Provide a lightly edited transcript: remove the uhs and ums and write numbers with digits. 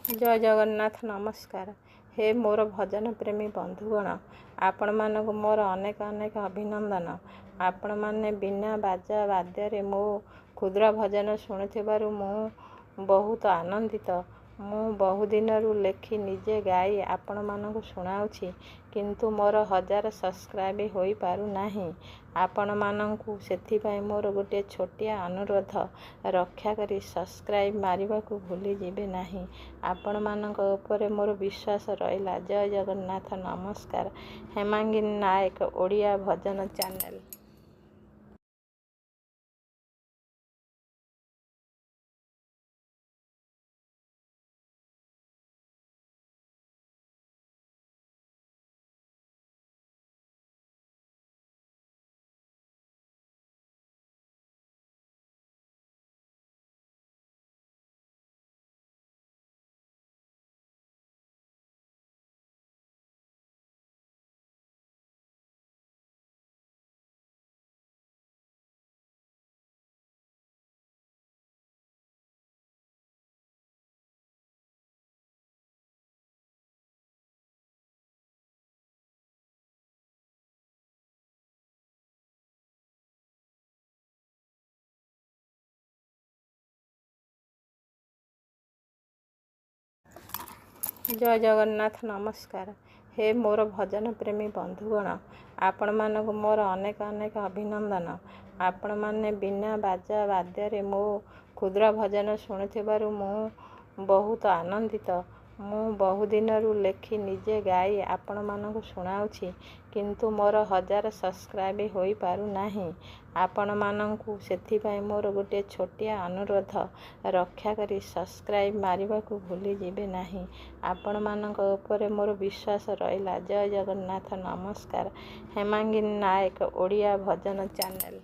जय जगन्नाथ नमस्कार। हे मोर भजन प्रेमी बंधुगण, आपण मानक मोर अनेक अनेक अभिनंदन। आपण माने बिना बाजा वाद्य मो क्षुद्र भजन शुणुथिबारु मु बहुत आनंदित। मु बहुदिनरु लेखि निजे गाई आपण मानक शुणाउछि, किंतु मोर 1000 सब्सक्राइब होई पारु नाही। आपण मानकु सेथिपाई मोर गोटे छोटिया अनुरोध, रक्षा करी सब्सक्राइब मारिबाकु भूली जिबे नाही। आपण मानक उपरे मोर विश्वास रहिला। जय जगन्नाथ नमस्कार। हेमांगिनी नायक ओडिया भजन चैनल। जय जगन्नाथ नमस्कार। हे मोर भजन प्रेमी बंधुगण, आपण मानक मोर अनेक अनेक अभिनंदन। आपण माने बिना बाजा वाद्य मो क्षुद्र भजन शुणुथिबारु मु बहुत आनंदित। मु बहुदिनरु लेखि निजे गाई आपण मानक शुणाउछि, किंतु मोर 1000 सब्सक्राइब होई पारु नाही। आपण मानकु सेथिपाई मोर गोटे छोटिया अनुरोध, रक्षा करी सब्सक्राइब मारिबाकु भूली जिबे नाही। आपण मानक उपरे मोर विश्वास रहिला। जय जगन्नाथ नमस्कार। हेमांगिनी नायक ओडिया भजन चैनल।